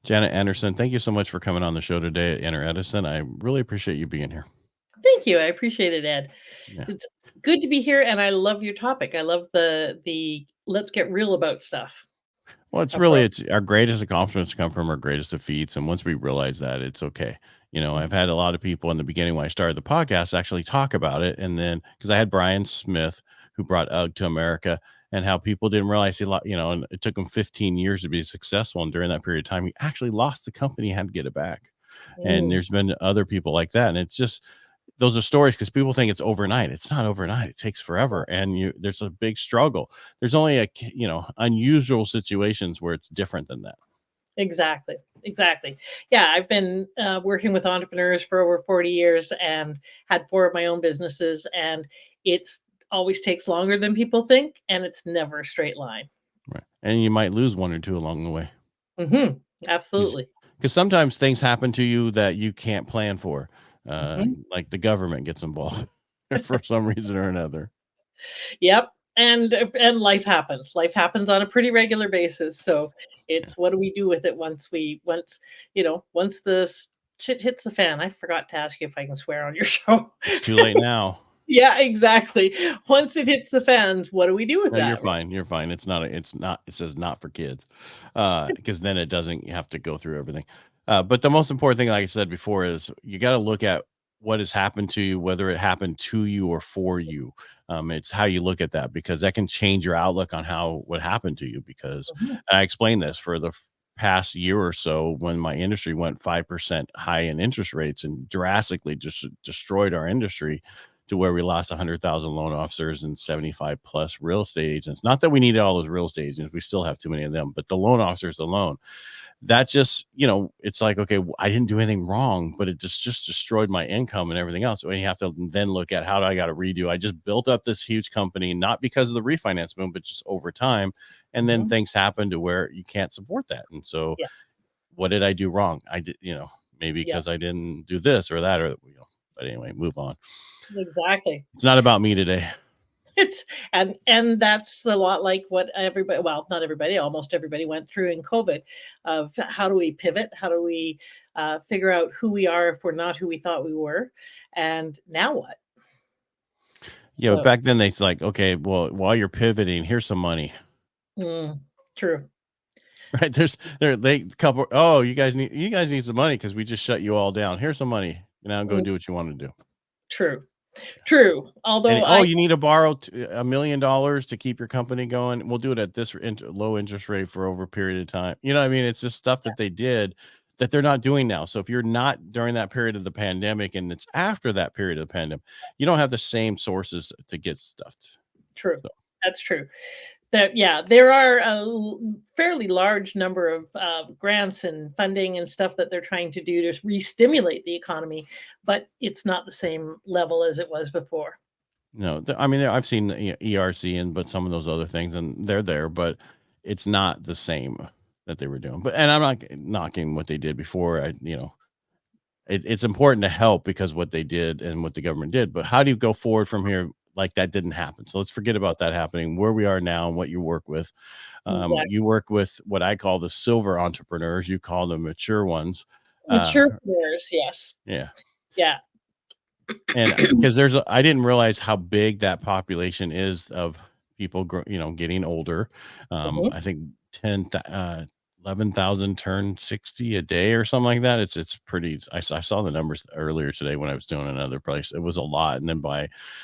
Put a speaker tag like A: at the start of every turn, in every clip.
A: Jannette Anderson, thank you so much for coming on the show today at Inner Edison. I really appreciate you being here.
B: Thank you. I appreciate it, Ed.
A: Yeah.
B: It's good to be here, and I love your topic. I love the let's get real about stuff
A: Well, it's really
B: approach.
A: it's our greatest accomplishments come from our greatest defeats, and once we realize that, it's okay. I've
B: Mhm.
A: had a lot of people in the beginning when I started the podcast actually talk about it, and then because I had Brian Smith who brought UGG to America, and how people didn't realize and it took him 15 years to be successful, and during that period of time, he actually lost the company, had to get it back. And
B: Mm,
A: there's been other people like that, and it's just those are stories because people think it's overnight. It's not overnight. It takes forever, and there's a big struggle. There's only unusual situations where it's different than that.
B: exactly. Exactly. Yeah, I've been working with entrepreneurs for over 40 years and had four of my own businesses, and it's always takes longer than people think, and it's never a straight line.
A: Right. And you might lose one or two along the way.
B: Hmm. Absolutely.
A: Because sometimes things happen to you that you can't plan for.
B: Mhm.
A: Like the government gets involved for some reason or another.
B: Yep, and life happens. Life happens on a pretty regular basis, so
A: Yeah.
B: it's what do we do with it once the shit hits the fan? I forgot to ask you if I can swear on your show.
A: It's too late now.
B: Yeah, exactly. Once it hits the fans, what do we do with
A: No, you're
B: that?
A: fine. You're fine. It says not for kids. Because then it doesn't have to go through everything. But the most important thing, like I said before, is you got to look at what has happened to you, whether it happened to you or for you. It's how you look at that because that can change your outlook on how what happened to you. Because
B: Mhm.
A: I explained this for the past year or so when my industry went 5% high in interest rates and drastically just destroyed our industry to where we lost 100,000 loan officers and 75 plus real estate agents. Not that we needed all those real estate agents, we still have too many of them, but the loan officers alone, that just, it's like, okay, I didn't do anything wrong, but it just destroyed my income and everything else. And you have to then look at how do I got to redo? I just built up this huge company, not because of the refinance boom, but just over time. And then
B: Mhm.
A: things happen to where you can't support that. And so
B: Yeah,
A: what did I do wrong? I did, maybe
B: yeah,
A: because I didn't do this or that, but anyway, move on.
B: exactly.
A: It's not about me today.
B: It's and that's a lot like what everybody, well, not everybody, almost everybody went through in COVID of how do we pivot? How do we figure out who we are if we're not who we thought we were? And now what? So,
A: Back then it's like, okay, well, while you're pivoting, here's some money,
B: mm, true.
A: right? They couple. Oh, you guys need some money because we just shut you all down. Here's some money. Now go
B: Mm,
A: do what you want to do.
B: true. True.
A: And
B: Although
A: oh,
B: I,
A: you need to borrow $1 million to keep your company going. We'll do it at this low interest rate for over a period of time. You know what I mean? It's just stuff that they did that they're not doing now. So if you're not during that period of the pandemic and it's after that period of the pandemic, you don't have the same sources to get stuff.
B: true.
A: So
B: That's true. That yeah, there are fairly large number of grants and funding and stuff that they're trying to do to re-stimulate the economy, but it's not the same level as it was before.
A: no, I mean, I've seen ERC and but some of those other things, and they're there, but it's not the same that they were doing. But and I'm not knocking what they did before. It's important to help because what they did and what the government did. But how do you go forward from here? Like that didn't happen. So let's forget about that happening. Where we are now and what you work with.
B: Exactly.
A: You work with what I call the silver entrepreneurs. You call them mature ones.
B: Mature players, yes.
A: Yeah,
B: Yeah.
A: and because I didn't realize how big that population is of people getting older.
B: Mhm.
A: I think 11,000 turn 60 a day or something like that. It's pretty. I saw the numbers earlier today when I was doing another place. It was a lot. And then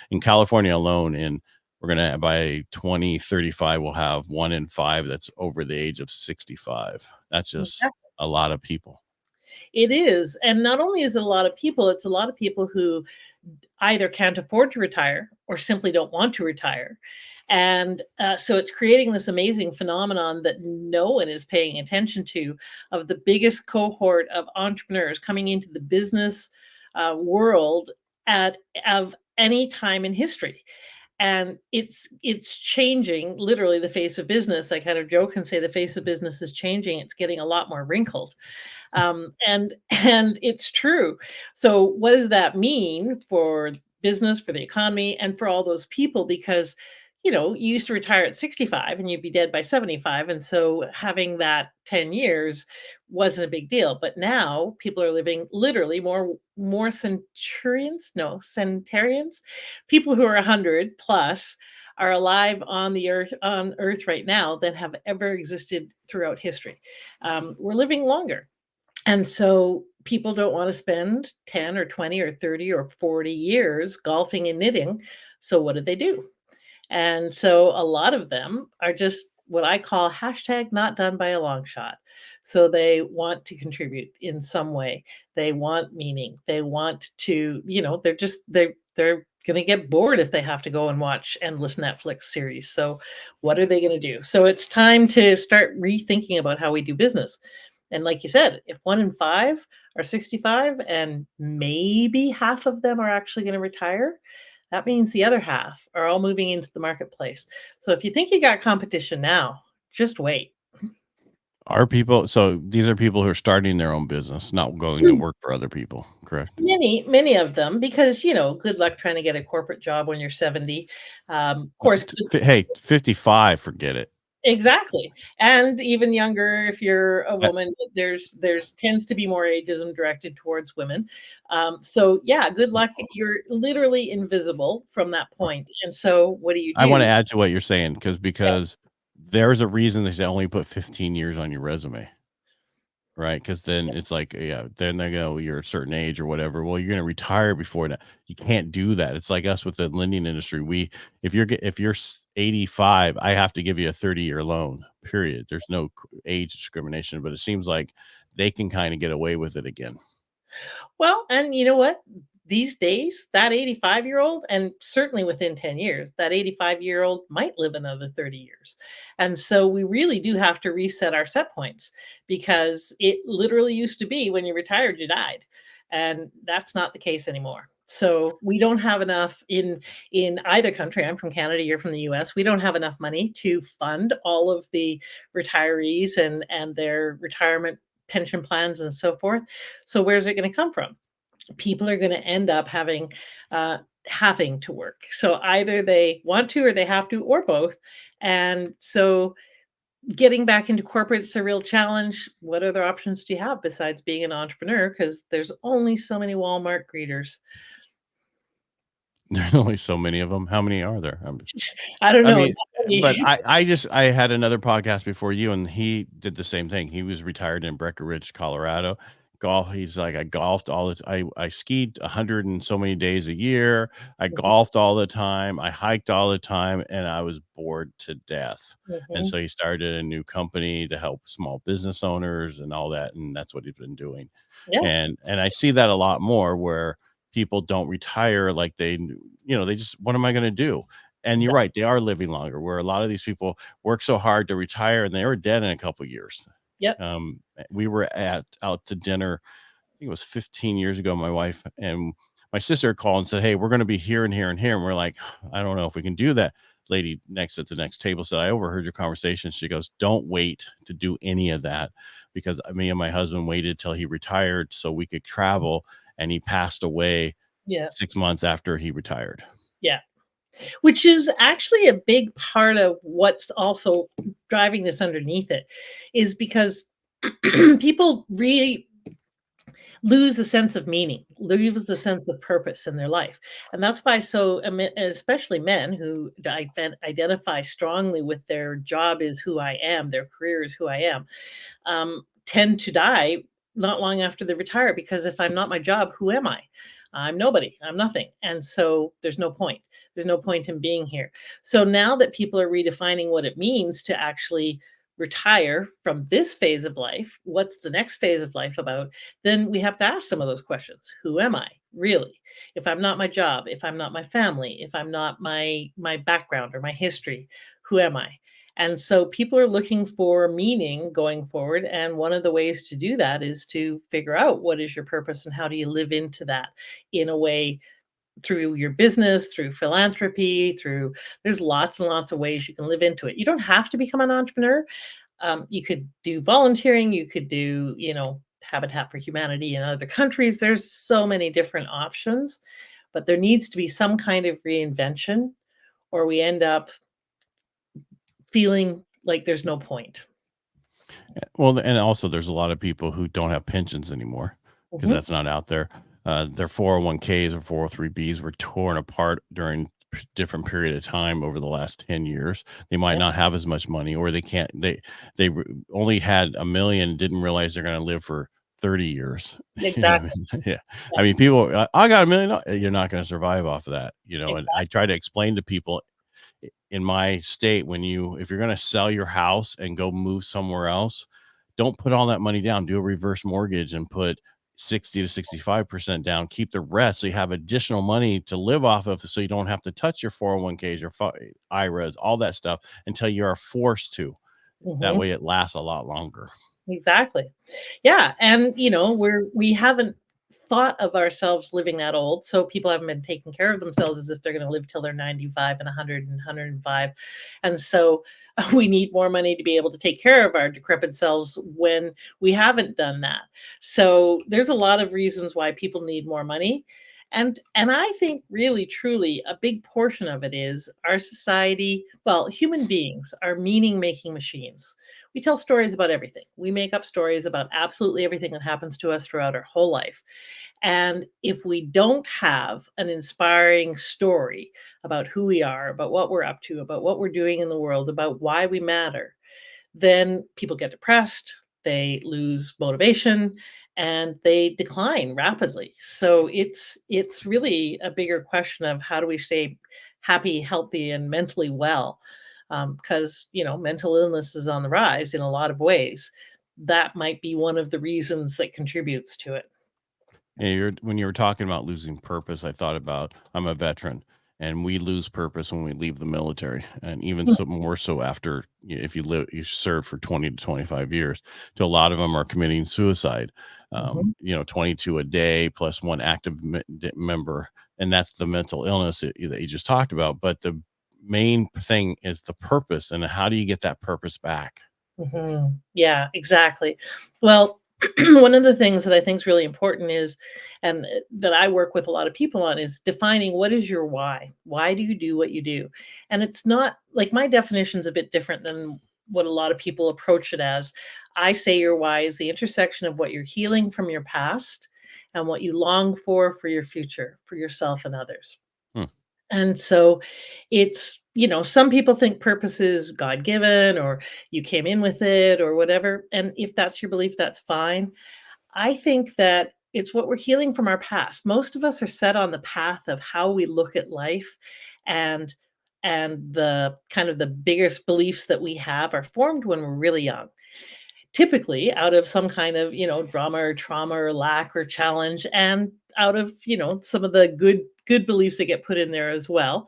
A: in California alone, we're gonna by 2035 we'll have 1 in 5 that's over the age of 65. That's just
B: Exactly.
A: a lot of people.
B: It is, and not only is it a lot of people, it's a lot of people who either can't afford to retire or simply don't want to retire. And so it's creating this amazing phenomenon that no one is paying attention to of the biggest cohort of entrepreneurs coming into the business world at of any time in history. And it's changing literally the face of business. I kind of joke and say the face of business is changing. It's getting a lot more wrinkled, and it's true. So what does that mean for business, for the economy, and for all those people? Because you used to retire at 65 and you'd be dead by 75. And so having that 10 years wasn't a big deal. But now people are living literally more centurions, no, centenarians, people who are 100 plus are alive on earth right now than have ever existed throughout history. We're living longer. And so people don't want to spend 10 or 20 or 30 or 40 years golfing and knitting. So what do? And so a lot of them are just what I call hashtag not done by a long shot. So they want to contribute in some way. They want meaning. They want to, they're going to get bored if they have to go and watch endless Netflix series. So what are they going to do? So it's time to start rethinking about how we do business. And like you said, if 1 in 5 are 65 and maybe half of them are actually going to retire, that means the other half are all moving into the marketplace. So if you think you got competition now, just wait.
A: So these are people who are starting their own business, not going to work for other people, correct?
B: Many of them, because good luck trying to get a corporate job when you're 70. Of course,
A: Hey, 55, forget it.
B: exactly. And even younger, if you're a woman, there's tends to be more ageism directed towards women. So yeah, good luck. You're literally invisible from that point. And so what do you
A: I want to
B: do?
A: add to what you're saying
B: Yeah.
A: because there's a reason they say only put 15 years on your resume, right? Because then it's like, yeah, then they go, you're a certain age or whatever. Well, you're going to retire before that. You can't do that. It's like us with the lending industry. If you're 85, I have to give you a 30-year loan. Period. There's no age discrimination, but it seems like they can kind of get away with it again.
B: Well, and you know what? These days, that 85-year-old, and certainly within 10 years, that 85-year-old might live another 30 years. And so we really do have to reset our set points, because it literally used to be when you retired, you died. And that's not the case anymore. So we don't have enough in either country. I'm from Canada, you're from the US. We don't have enough money to fund all of the retirees and their retirement pension plans and so forth. So where's it going to come from? People are going to end up having to work. So either they want to or they have to, or both. And so getting back into corporate is a real challenge. What other options do you have besides being an entrepreneur? Because there's only so many Walmart greeters.
A: There's only so many of them. How many are there?
B: I don't
A: I
B: know.
A: mean, but I had another podcast before you, and he did the same thing. He was retired in Breckenridge, Colorado. He's like, I golfed I skied 100 and so many days a year. I golfed all the time. I hiked all the time, and I was bored to death. And
B: Mhm.
A: so he started a new company to help small business owners and all that, and that's what he's been doing.
B: Yeah,
A: And I see that a lot more where people don't retire like they just, what am I going to do? And you're
B: exactly.
A: right, they are living longer, where a lot of these people work so hard to retire and they were dead in a couple of years.
B: Yep.
A: We were out to dinner, I think it was 15 years ago, my wife and my sister called and said, "Hey, we're going to be here and here and here." And we're like, "I don't know if we can do that." Lady next at the next table said, "I overheard your conversation." She goes, "Don't wait to do any of that, because me and my husband waited till he retired so we could travel, and he passed away
B: Yeah.
A: 6 months after he retired."
B: Yeah. Which is actually a big part of what's also driving this underneath it, is because people really lose a sense of meaning, lose the sense of purpose in their life. And that's why, so especially men who identify strongly with their job is who I am, their career is who I am, tend to die not long after they retire, because if I'm not my job, who am I? I'm nobody. I'm nothing. And so there's no point. There's no point in being here. So now that people are redefining what it means to actually retire from this phase of life, what's the next phase of life about? Then we have to ask some of those questions. Who am I really? If I'm not my job, if I'm not my family, if I'm not my background or my history, who am I? And so people are looking for meaning going forward. And one of the ways to do that is to figure out what is your purpose and how do you live into that in a way, through your business, through philanthropy, there's lots and lots of ways you can live into it. You don't have to become an entrepreneur. You could do volunteering, you could do, Habitat for Humanity in other countries. There's so many different options, but there needs to be some kind of reinvention, or we end up feeling like there's no point.
A: Well, and also there's a lot of people who don't have pensions anymore because
B: Mhm.
A: that's not out there. Their 401ks or 403bs were torn apart during different period of time over the last 10 years. They might
B: Yeah,
A: not have as much money, or they can't, only had a million, didn't realize they're going to live for 30 years. You know what I
B: exactly.
A: mean? Yeah.
B: Yeah,
A: I mean, people, I got a million. You're not going to survive off of that, and I
B: exactly.
A: try to explain to people in my state, if you're going to sell your house and go move somewhere else, don't put all that money down. Do a reverse mortgage and put 60 to 65% down. Keep the rest so you have additional money to live off of, so you don't have to touch your 401ks, your IRAs, all that stuff until you are forced to. That
B: Mhm.
A: way it lasts a lot longer.
B: Exactly. Yeah, and, we haven't thought of ourselves living that old, so people haven't been taking care of themselves as if they're gonna live till they're 95 and 100 and 105, and so, we need more money to be able to take care of our decrepit selves when we haven't done that. So, there's a lot of reasons why people need more money, and I think really truly a big portion of it is our society, well, human beings are meaning-making machines. We tell stories about everything. We make up stories about absolutely everything that happens to us throughout our whole life. And if we don't have an inspiring story about who we are, about what we're up to, about what we're doing in the world, about why we matter, then people get depressed, they lose motivation, and they decline rapidly. So it's really a bigger question of how do we stay happy, healthy, and mentally well, because mental illness is on the rise in a lot of ways. That might be one of the reasons that contributes to it.
A: Yeah, when you were talking about losing purpose, I thought about, I'm a veteran, and we lose purpose when we leave the military, and even so more so after, if you serve for 20 to 25 years. To a lot of them are committing suicide.
B: Mhm,
A: 22 a day plus one active member, and that's the mental illness that you just talked about. But the main thing is the purpose, and how do you get that purpose back?
B: mhm. Yeah, exactly. Well, one of the things that I think is really important is, and that I work with a lot of people on, is defining what is your why? Why do you do what you do? And it's not like my definition is a bit different than what a lot of people approach it as. I say your why is the intersection of what you're healing from your past and what you long for your future, for yourself and others.
A: Hmm.
B: And so some people think purpose is God given or you came in with it or whatever. And if that's your belief, that's fine. I think that it's what we're healing from our past. Most of us are set on the path of how we look at life, and the kind of the biggest beliefs that we have are formed when we're really young, typically out of some kind of drama or trauma or lack or challenge, and out of some of the good beliefs that get put in there as well.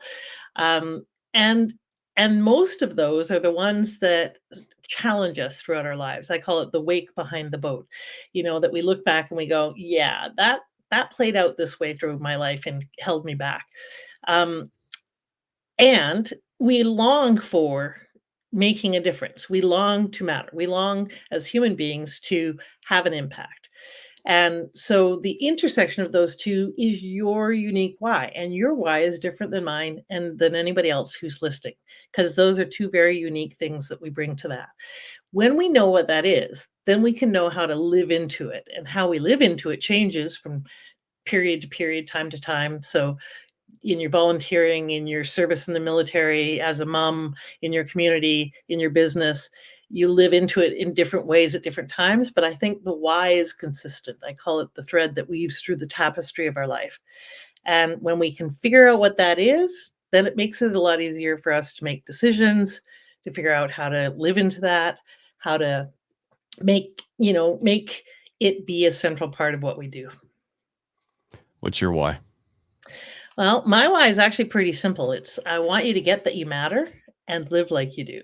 B: um, and most of those are the ones that challenge us throughout our lives. I call it the wake behind the boat. That we look back and we go, yeah, that played out this way through my life and held me back. um, and we long for making a difference. We long to matter. We long as human beings to have an impact. And so the intersection of those two is your unique why. And your why is different than mine and than anybody else who's listening, because those are two very unique things that we bring to that. When we know what that is, then we can know how to live into it. And how we live into it changes from period to period, time to time. So in your volunteering, in your service in the military, as a mom, in your community, in your business, you live into it in different ways at different times. But I think the why is consistent. I call it the thread that weaves through the tapestry of our life. And when we can figure out what that is, then it makes it a lot easier for us to make decisions, to figure out how to live into that, how to make it be a central part of what we do.
A: What's your why?
B: Well, my why is actually pretty simple. It's I want you to get that you matter and live like you do.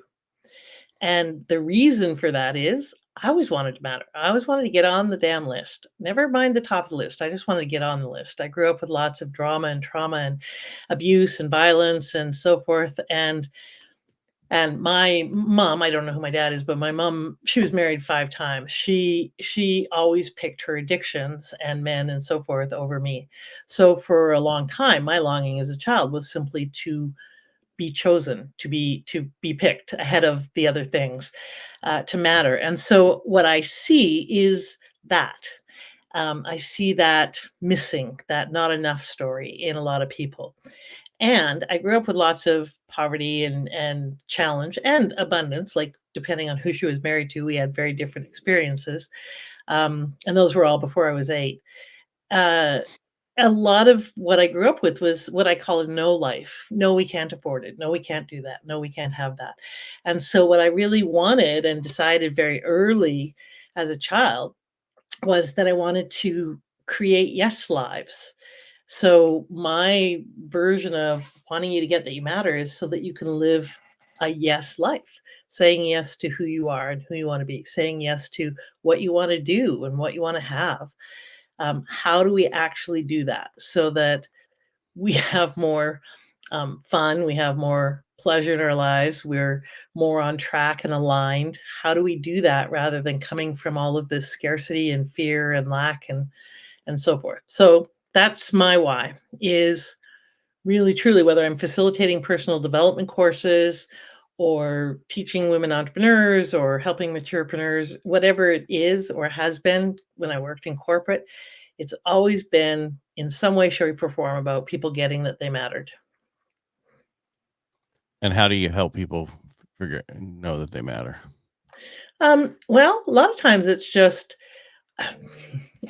B: And the reason for that is I always wanted to matter. I always wanted to get on the damn list. Never mind the top of the list. I just wanted to get on the list. I grew up with lots of drama and trauma and abuse and violence and so forth. And my mom, I don't know who my dad is, but my mom, she was married 5 times. She always picked her addictions and men and so forth over me. So for a long time, my longing as a child was simply to be chosen, to be picked ahead of the other things, to matter. And so what I see is that. I see that missing, that not enough story in a lot of people. And I grew up with lots of poverty and challenge and abundance, like depending on who she was married to, we had very different experiences. And those were all before I was 8. Uh, a lot of what I grew up with was what I call a no life. No, we can't afford it. No, we can't do that. No, we can't have that. And so, what I really wanted and decided very early as a child was that I wanted to create yes lives. So, my version of wanting you to get that you matter is so that you can live a yes life, saying yes to who you are and who you want to be, saying yes to what you want to do and what you want to have. How do we actually do that so that we have more fun, we have more pleasure in our lives, we're more on track and aligned? How do we do that rather than coming from all of this scarcity and fear and lack and so forth? So that's my why, is really truly, whether I'm facilitating personal development courses or teaching women entrepreneurs or helping maturepreneurs, whatever it is or has been when I worked in corporate, it's always been in some way, shape, or form about people getting that they mattered.
A: And how do you help people know that they matter?
B: Well, a lot of times it's just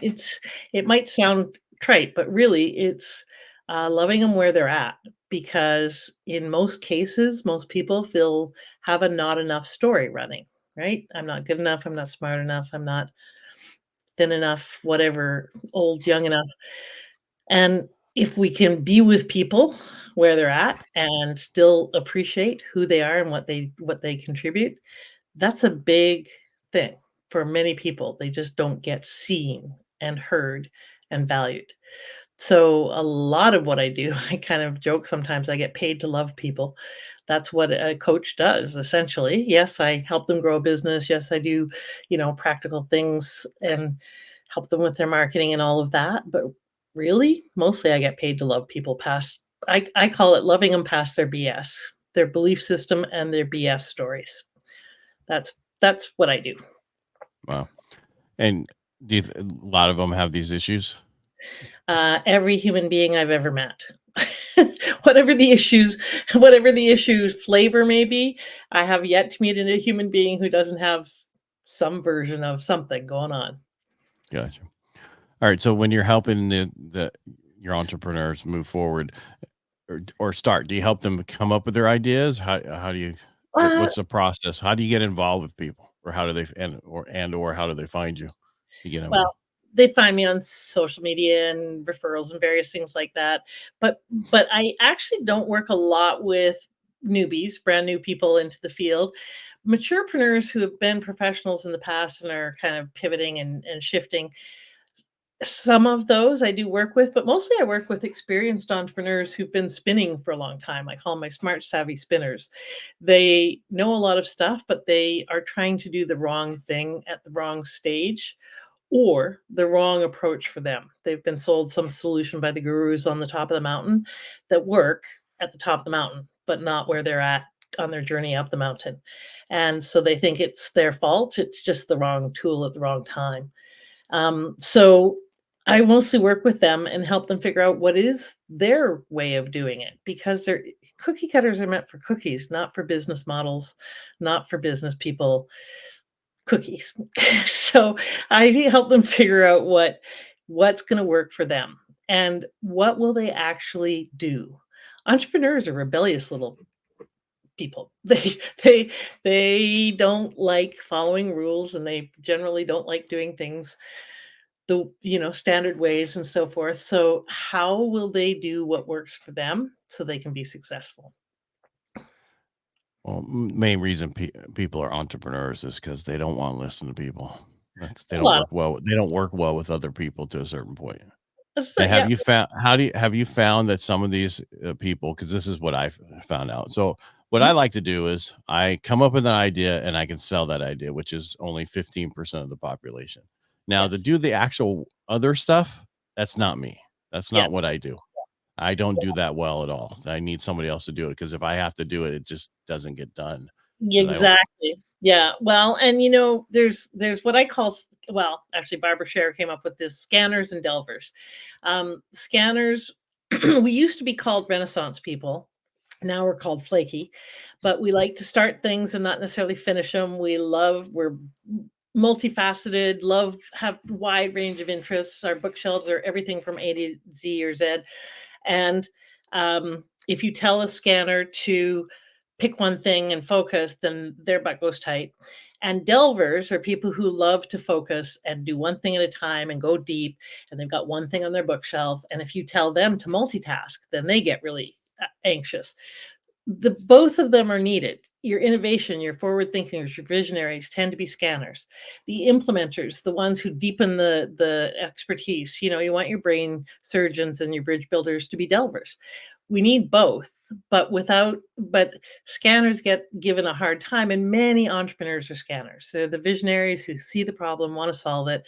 B: it's it might sound trite, but really it's loving them where they're at, because in most cases, most people feel have a not enough story running. Right? I'm not good enough. I'm not smart enough. I'm not thin enough. Whatever, old, young enough. And if we can be with people where they're at and still appreciate who they are and what they contribute, that's a big thing for many people. They just don't get seen and heard and valued. So a lot of what I do, I kind of joke sometimes I get paid to love people. That's what a coach does essentially. Yes, I help them grow a business. Yes, I do, practical things and help them with their marketing and all of that. But really, mostly I get paid to love people past I call it loving them past their BS, their belief system and their BS stories. That's what I do.
A: Wow. And do you a lot of them have these issues?
B: Every human being I've ever met. Whatever the issues whatever the issue flavor may be, I have yet to meet a human being who doesn't have some version of something going on.
A: Gotcha. All right. So when you're helping the your entrepreneurs move forward or start, do you help them come up with their ideas? How do you
B: Uh,
A: what's the process? How do you get involved with people, or how do they and or how do they find you to get
B: well,
A: involved?
B: they find me on social media and referrals and various things like that. But I actually don't work a lot with newbies, brand new people into the field. Maturepreneurs who have been professionals in the past and are kind of pivoting and shifting. Some of those I do work with, but mostly I work with experienced entrepreneurs who've been spinning for a long time. I call them my smart, savvy spinners. They know a lot of stuff, but they are trying to do the wrong thing at the wrong stage or the wrong approach for them. They've been sold some solution by the gurus on the top of the mountain that work at the top of the mountain, but not where they're at on their journey up the mountain. And so they think it's their fault. It's just the wrong tool at the wrong time. So I mostly work with them and help them figure out what is their way of doing it, because they're cookie cutters are meant for cookies, not for business models, not for business people. Cookies. So I help them figure out what's going to work for them and what will they actually do. Entrepreneurs are rebellious little people. They don't like following rules, and they generally don't like doing things the standard ways and so forth. So how will they do what works for them so they can be successful?
A: Well, main reason people are entrepreneurs is because they don't want to listen to people. They
B: A
A: don't
B: lot
A: work well. They don't work well with other people to a certain point.
B: of so,
A: Now,
B: yeah.
A: have you found that some of these people, because this is what I found out. So what I
B: Mhm.
A: like to do is I come up with an idea and I can sell that idea, which is only 15% of the population. Now to
B: Yes.
A: do the actual other stuff, that's not me. That's not
B: Yes.
A: what I do. I don't do that well at all. I need somebody else to do it, because if I have to do it, it just doesn't get done. And I don't.
B: Exactly. Yeah. Well, and there's what I call well, actually Barbara Scher came up with this: scanners and delvers. Scanners, we used to be called Renaissance people. Now we're called flaky, but we like to start things and not necessarily finish them. We're multifaceted, have wide range of interests. Our bookshelves are everything from A to Z or Z. And if you tell a scanner to pick one thing and focus, then their butt goes tight. And delvers are people who love to focus and do one thing at a time and go deep. And they've got one thing on their bookshelf. And if you tell them to multitask, then they get really anxious. Both of them are needed. Your innovation, your forward thinkers, your visionaries tend to be scanners. The implementers, the ones who deepen the expertise, you want your brain surgeons and your bridge builders to be delvers. We need both, but scanners get given a hard time, and many entrepreneurs are scanners. They're the visionaries who see the problem, want to solve it.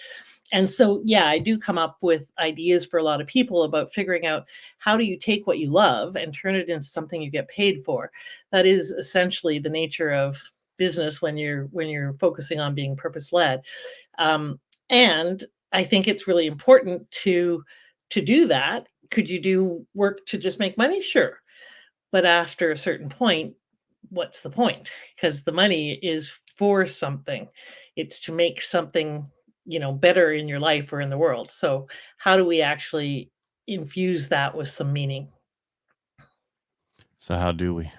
B: And so, yeah, I do come up with ideas for a lot of people about figuring out how do you take what you love and turn it into something you get paid for. That is essentially the nature of business when you're focusing on being purpose led. And I think it's really important to do that. Could you do work to just make money? Sure. But after a certain point, what's the point? Because the money is for something. It's to make something, better in your life or in the world. So how do we actually infuse that with some meaning?
A: So how do we?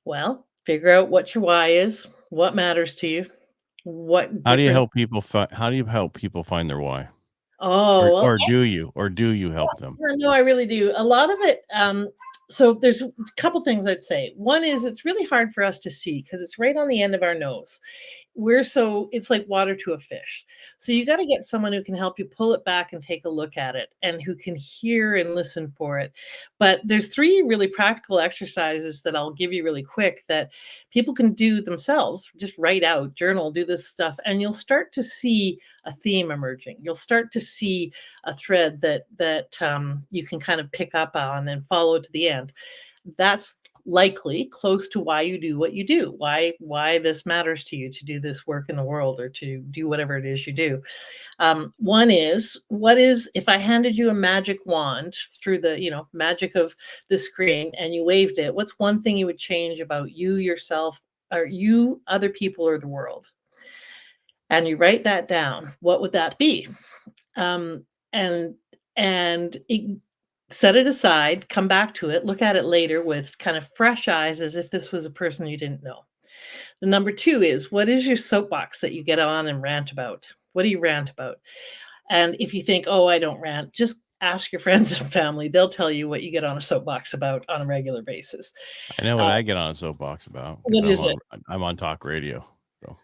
B: Well, figure out what your why is, what matters to you, what
A: How do you
B: different.
A: help people how do you help people find their why?
B: Oh, well,
A: Or do you help them?
B: no, I really do. A lot of it, so there's a couple things I'd say. One is it's really hard for us to see because it's right on the end of our nose. It's like water to a fish. So you got to get someone who can help you pull it back and take a look at it and who can hear and listen for it. But there's three really practical exercises that I'll give you really quick that people can do themselves. Just write out, journal, do this stuff, and you'll start to see a theme emerging. You'll start to see a thread that you can kind of pick up on and follow to the end. That's likely close to why you do what you do, why this matters to you to do this work in the world or to do whatever it is you do. One is, if I handed you a magic wand through the magic of the screen and you waved it, what's one thing you would change about you, yourself, or you, other people, or the world? And you write that down. What would that be? Um, and set it aside, come back to it, look at it later with kind of fresh eyes as if this was a person you didn't know. The number two is, what is your soapbox that you get on and rant about? What do you rant about? And if you think, oh, I don't rant, just ask your friends and family. They'll tell you what you get on a soapbox about on a regular basis.
A: I know what I get on a soapbox about, because
B: What is it?
A: I'm on talk radio. So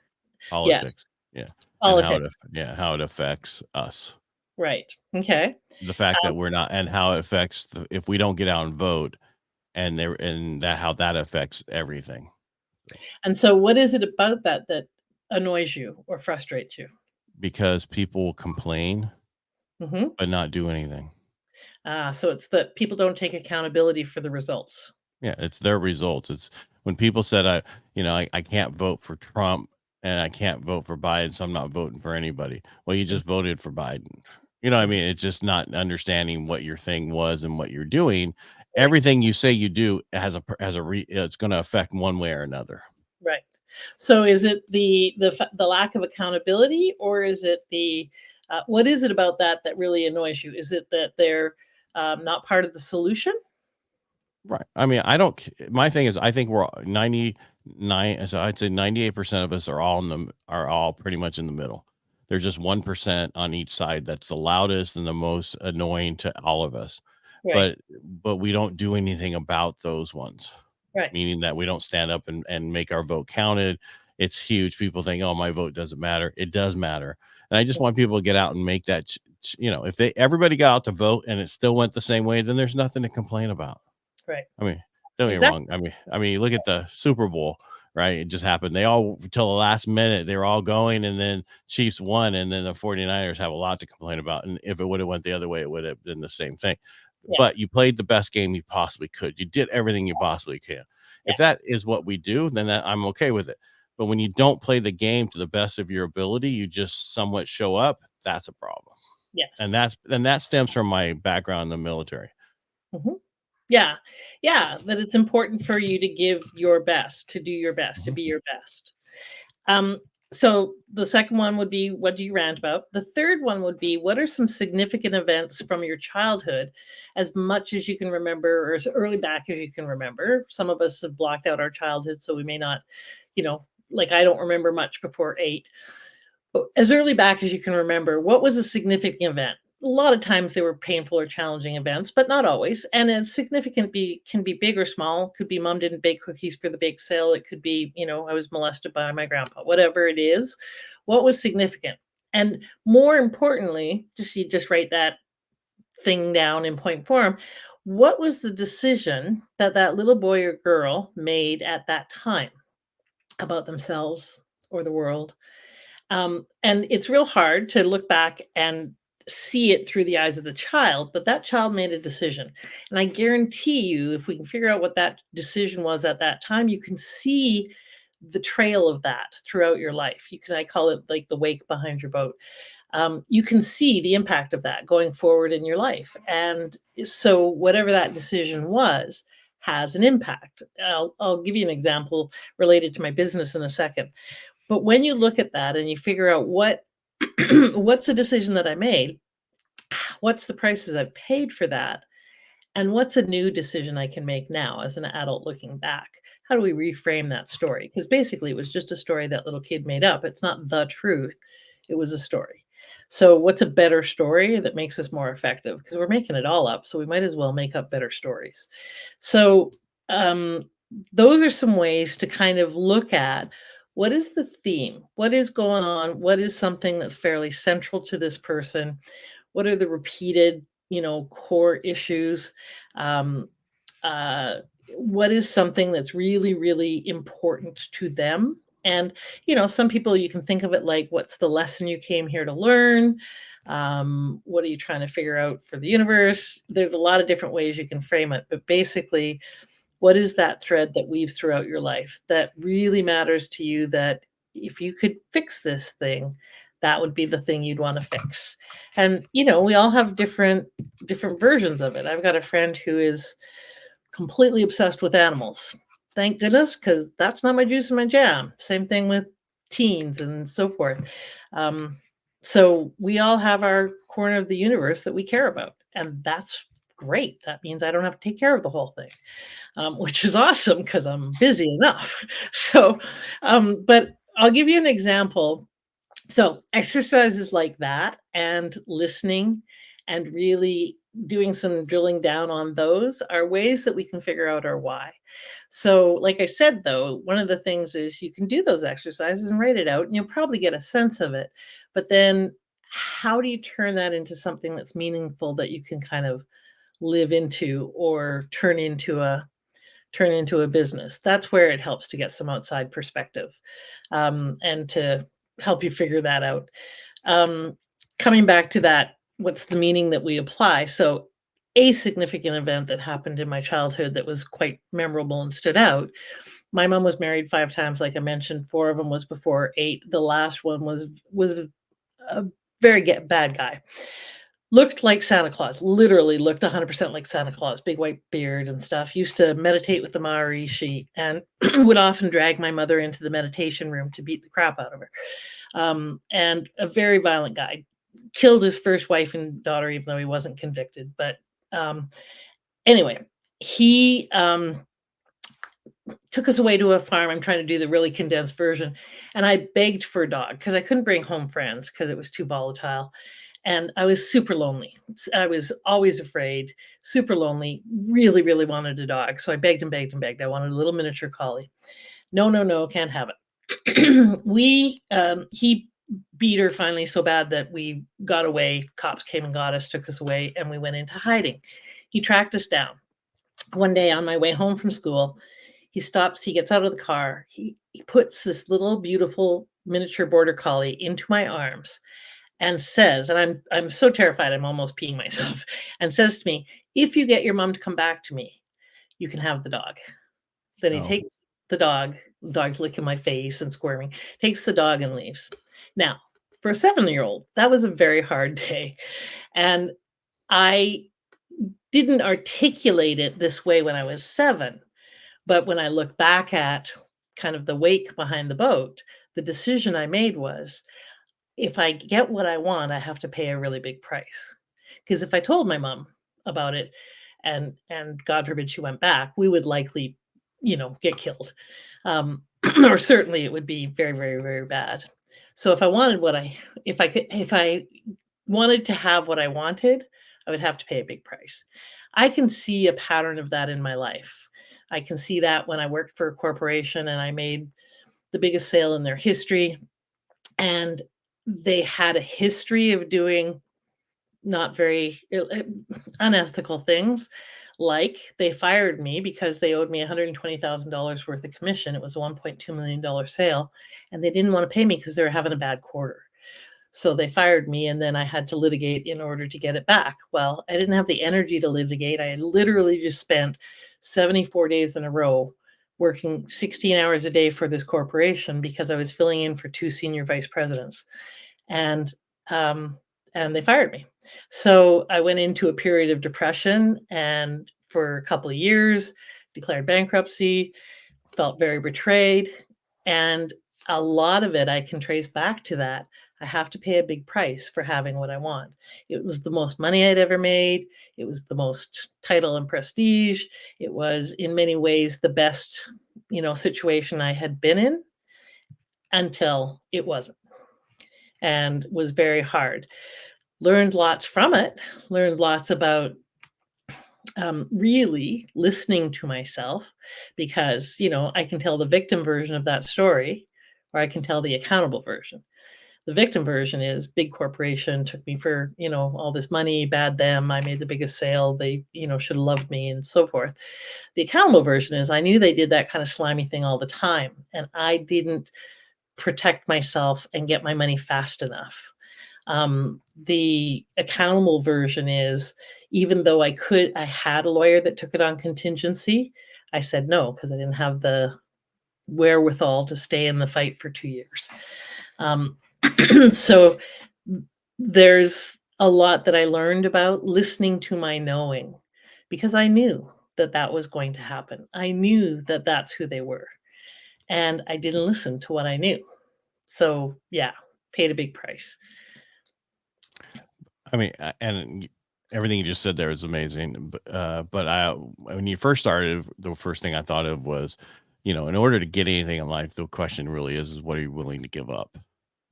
B: Yes,
A: politics. Yeah. And
B: politics.
A: how it affects us.
B: Right. Okay.
A: The fact that we're not, and how it affects if we don't get out and vote, and that how that affects everything.
B: And so what is it about that annoys you or frustrates you?
A: Because people complain
B: Hmm.
A: but not do anything.
B: So it's that people don't take accountability for the results.
A: Yeah, it's their results. It's when people said, I can't vote for Trump and I can't vote for Biden, so I'm not voting for anybody. Well, you just voted for Biden. You know what I mean? It's just not understanding what your thing was and what you're doing.
B: Right.
A: Everything you say you do it's going to affect one way or another.
B: Right. So is it the lack of accountability, or is it what is it about that really annoys you? Is it that they're not part of the solution?
A: Right. I mean, I don't. My thing is, I think we're 99. So I'd say 98% of us are all pretty much in the middle. There's just 1% on each side that's the loudest and the most annoying to all of us.
B: Right.
A: But we don't do anything about those ones.
B: Right.
A: Meaning that we don't stand up and make our vote counted. It's huge. People think, oh, my vote doesn't matter. It does matter. And I just want people to get out and make that. If everybody got out to vote and it still went the same way, then there's nothing to complain about.
B: Right.
A: I mean, don't get me
B: Exactly.
A: wrong. You look at the Super Bowl, right? It just happened. They all, till the last minute, they were all going, and then Chiefs won, and then the 49ers have a lot to complain about. And if it would have went the other way, it would have been the same thing.
B: Yeah.
A: but you played the best game you possibly could. You did everything you possibly can.
B: Yeah.
A: If that is what we do, then I'm okay with it. But when you don't play the game to the best of your ability, you just somewhat show up, that's a problem. And
B: Yes.
A: that stems from my background in the military.
B: Mhm. Yeah. Yeah, that it's important for you to give your best, to do your best, to
A: Mhm.
B: be your best. Um, so the second one would be, what do you rant about? The third one would be, what are some significant events from your childhood, as much as you can remember, or as early back as you can remember? Some of us have blocked out our childhood, so we may not, like I don't remember much before 8. But as early back as you can remember, what was a significant event? A lot of times they were painful or challenging events, but not always. And it's significant can be big or small. Could be mom didn't bake cookies for the bake sale. It could be, I was molested by my grandpa. Whatever it is, what was significant? And more importantly, you just write that thing down in point form. What was the decision that that little boy or girl made at that time about themselves or the world? And it's real hard to look back and see it through the eyes of the child, but that child made a decision. And I guarantee you, if we can figure out what that decision was at that time, you can see the trail of that throughout your life. I call it like the wake behind your boat. You can see the impact of that going forward in your life. And so, whatever that decision was, has an impact. I'll give you an example related to my business in a second. But when you look at that and you figure out what's the decision that I made, what's the prices I've paid for that, and what's a new decision I can make now as an adult looking back? How do we reframe that story? Because basically, it was just a story that little kid made up. It's not the truth, it was a story. So, what's a better story that makes us more effective? Because we're making it all up. So, we might as well make up better stories. So, um, those are some ways to kind of look at what is the theme? What is going on? What is something that's fairly central to this person? What are the repeated, core issues? Um, uh, what is something that's really, really important to them? And, some people you can think of it like, what's the lesson you came here to learn? What are you trying to figure out for the universe? There's a lot of different ways you can frame it, but basically, what is that thread that weaves throughout your life that really matters to you, that if you could fix this thing, that would be the thing you'd want to fix? And we all have different versions of it. I've got a friend who is completely obsessed with animals. Thank goodness, because that's not my juice and my jam. Same thing with teens and so forth. Um, so we all have our corner of the universe that we care about, and that's great. That means I don't have to take care of the whole thing, which is awesome because I'm busy enough. So, but I'll give you an example. So, exercises like that and listening and really doing some drilling down on those are ways that we can figure out our why. So, like I said, though, one of the things is you can do those exercises and write it out, and you'll probably get a sense of it. But then, how do you turn that into something that's meaningful that you can kind of live into or turn into a business? That's where it helps to get some outside perspective, and to help you figure that out. Um, Coming back to that, what's the meaning that we apply? So, a significant event that happened in my childhood that was quite memorable and stood out. My mom was married 5 times, like I mentioned. 4 of them was before 8. The last one was a very bad guy. Looked like Santa Claus, literally looked 100% like Santa Claus, big white beard and stuff. Used to meditate with the Maharishi and would often drag my mother into the meditation room to beat the crap out of her. And a very violent guy. Killed his first wife and daughter, even though he wasn't convicted. But um, anyway, he took us away to a farm. I'm trying to do the really condensed version. And I begged for a dog because I couldn't bring home friends because it was too volatile. And I was super lonely. I was always afraid, super lonely, really, really wanted a dog. So I begged and begged and begged. I wanted a little miniature collie. No, no, no, can't have it. He beat her finally so bad that we got away. Cops came and got us, took us away, and we went into hiding. He tracked us down. One day on my way home from school, he stops, he gets out of the car, he puts this little beautiful miniature border collie into my arms and says, and I'm so terrified I'm almost peeing myself, and says to me, "If you get your mom to come back to me, you can have the dog." Then he
A: Oh,
B: takes the dog's licking my face and squirming, takes the dog and leaves. Now, for a 7-year-old, that was a very hard day. And I didn't articulate it this way when I was 7. But when I look back at kind of the wake behind the boat, the decision I made was, if I get what I want, I have to pay a really big price. Because if I told my mom about it and God forbid she went back, we would likely, get killed. Or certainly it would be very, very, very bad. So if I wanted if I wanted to have what I wanted, I would have to pay a big price. I can see a pattern of that in my life. I can see that when I worked for a corporation and I made the biggest sale in their history, and they had a history of doing not very unethical things. Like, they fired me because they owed me $120,000 worth of commission. It was a $1.2 million sale, and they didn't want to pay me because they were having a bad quarter. So they fired me, and then I had to litigate in order to get it back. Well, I didn't have the energy to litigate. I had literally just spent 74 days in a row working 16 hours a day for this corporation because I was filling in for 2 senior vice presidents. And and they fired me. So I went into a period of depression, and for a couple of years declared bankruptcy, felt very betrayed, and a lot of it I can trace back to that. I have to pay a big price for having what I want. It was the most money I'd ever made. It was the most title and prestige. It was in many ways the best, situation I had been in until it wasn't, and was very hard. Learned lots from it, learned lots about really listening to myself, because, I can tell the victim version of that story, or I can tell the accountable version. The victim version is big corporation took me for, all this money, bad them, I made the biggest sale, they, should have loved me, and so forth. The accountable version is, I knew they did that kind of slimy thing all the time, and I didn't protect myself and get my money fast enough. The accountable version is, even though I had a lawyer that took it on contingency, I said no because I didn't have the wherewithal to stay in the fight for 2 years. So there's a lot that I learned about listening to my knowing, because I knew that that was going to happen. I knew that that's who they were, and I didn't listen to what I knew. So yeah, paid a big price.
A: I mean, everything you just said there is amazing. But when you first started, the first thing I thought of was, in order to get anything in life, the question really is what are you willing to give up?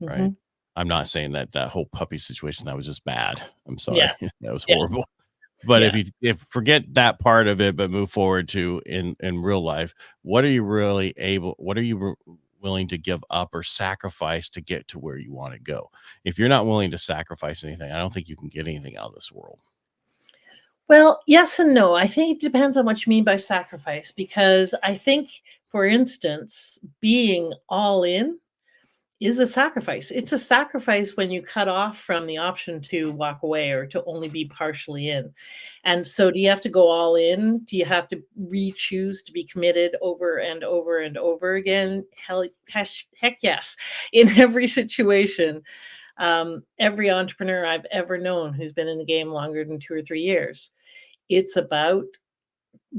A: Right.
B: Mhm.
A: I'm not saying that whole puppy situation, that was just bad. I'm sorry.
B: Yeah,
A: That was
B: yeah,
A: horrible. But
B: yeah.
A: if forget that part of it, but move forward to in real life, what are you willing to give up or sacrifice to get to where you want to go? If you're not willing to sacrifice anything, I don't think you can get anything out of this world.
B: Well, yes and no. I think it depends on what you mean by sacrifice, because I think, for instance, being all in is a sacrifice. It's a sacrifice when you cut off from the option to walk away or to only be partially in. And so, do you have to go all in? Do you have to re-choose to be committed over and over and over again? Heck yes. In every situation, every entrepreneur I've ever known who's been in the game longer than 2 or 3 years, it's about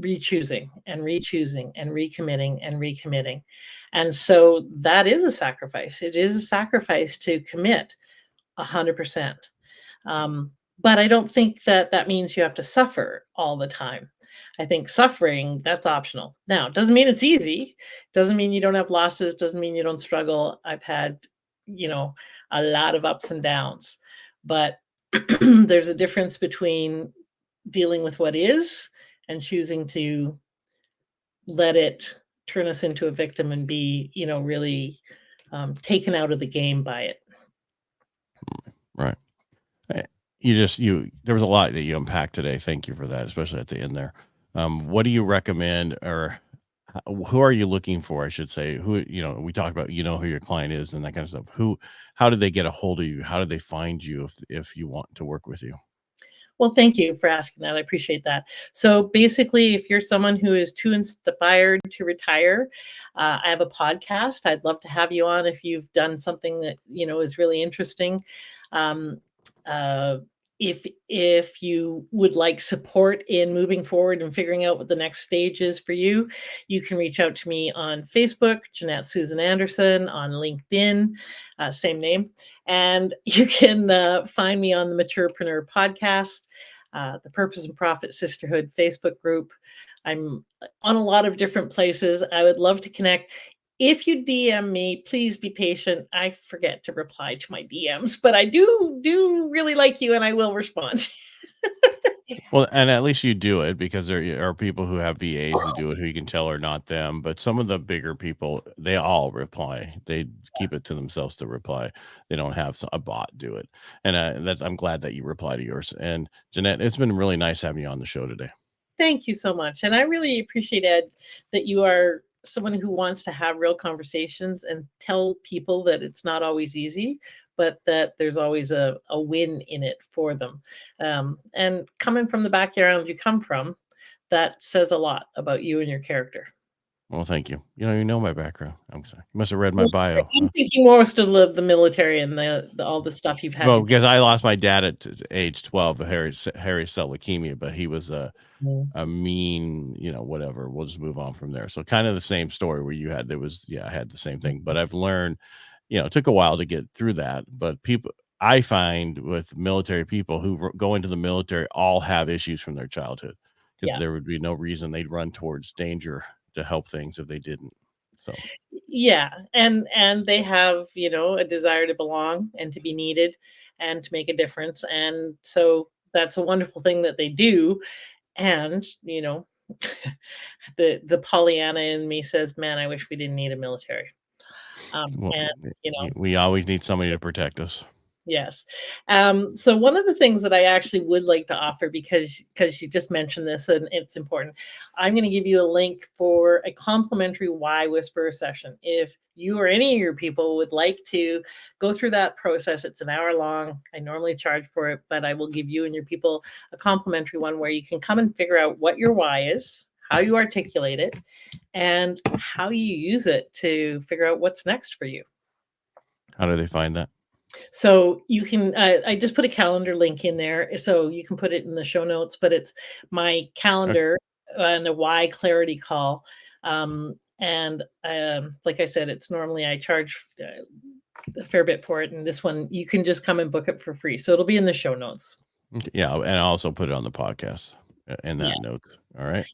B: re-choosing and re-choosing and recommitting and recommitting. And so that is a sacrifice. It is a sacrifice to commit 100%. But I don't think that that means you have to suffer all the time. I think suffering, that's optional. Now, it doesn't mean it's easy. Doesn't mean you don't have losses. Doesn't mean you don't struggle. I've had, you know, a lot of ups and downs, but there's a difference between dealing with what is and choosing to let it turn us into a victim and be, really taken out of the game by it.
A: Right. Eh, there was a lot that you unpacked today. Thank you for that, especially at the end there. What do you recommend, or who are you looking for? I should say, who, we talk about, who your client is and that kind of stuff. How do they get a hold of you? How do they find you if you want to work with you?
B: Well, thank you for asking that. I appreciate that. So basically, if you're someone who is too inspired to retire, I have a podcast. I'd love to have you on if you've done something that is really interesting. Um, uh, if you would like support in moving forward and figuring out what the next stage is for you, you can reach out to me on Facebook, Jannette Susan Anderson, on LinkedIn, same name. And you can find me on the Maturepreneur podcast, the Purpose and Profit Sisterhood Facebook group. I'm on a lot of different places. I would love to connect. If you DM me, please be patient. I forget to reply to my DMs, but I do really like you and I will respond.
A: Well, and at least you do it, because there are people who have VAs who do it who you can tell are not them. But some of the bigger people, they all reply. They keep it to themselves to reply. They don't have a bot do it. And I'm glad that you reply to yours. And Jannette, it's been really nice having you on the show today.
B: Thank you so much. And I really appreciate, Ed, that you are someone who wants to have real conversations and tell people that it's not always easy, but that there's always a win in it for them. And coming from the background you come from, that says a lot about you and your character.
A: Well, thank you. You know my background. I'm sorry. You must have read my bio.
B: I'm thinking most of the military and all the stuff you've had
A: Well,
B: to do.
A: because I lost my dad at age 12 of Harry cell leukemia, but he was a mean, whatever. We'll just move on from there. So kind of the same story where I had the same thing, but I've learned, it took a while to get through that. But I find with military people who go into the military all have issues from their childhood, because
B: Yeah.
A: there would be no reason they'd run towards danger to help things if they didn't. So.
B: Yeah, and they have, a desire to belong and to be needed and to make a difference, and so that's a wonderful thing that they do, and, the Pollyanna in me says, "Man, I wish we didn't need a military."
A: Well,
B: And, you know
A: we always need somebody to protect us.
B: Yes. So one of the things that I actually would like to offer, because you just mentioned this and it's important, I'm going to give you a link for a complimentary Why Whisperer session. If you or any of your people would like to go through that process, it's an hour long. I normally charge for it, but I will give you and your people a complimentary one where you can come and figure out what your why is, how you articulate it, and how you use it to figure out what's next for you.
A: How do they find that?
B: So you can, I just put a calendar link in there, so you can put it in the show notes, but it's my
A: Okay.
B: calendar and a why clarity call. And like I said, it's normally I charge a fair bit for it. And this one, you can just come and book it for free. So it'll be in the show notes.
A: Okay, yeah, and I also put it on the podcast in
B: Yeah.
A: that note. All right.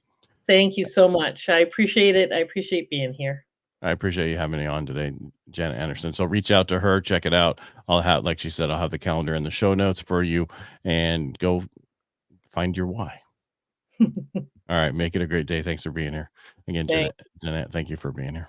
B: Thank you so much. I appreciate it. I appreciate being here.
A: I appreciate you having me on today, Jannette Anderson. So reach out to her, check it out. I'll have, like she said, I'll have the calendar in the show notes for you, and go find your why. All right. Make it a great day. Thanks for being here. Again,
B: Thanks.
A: Jannette, thank you for being here.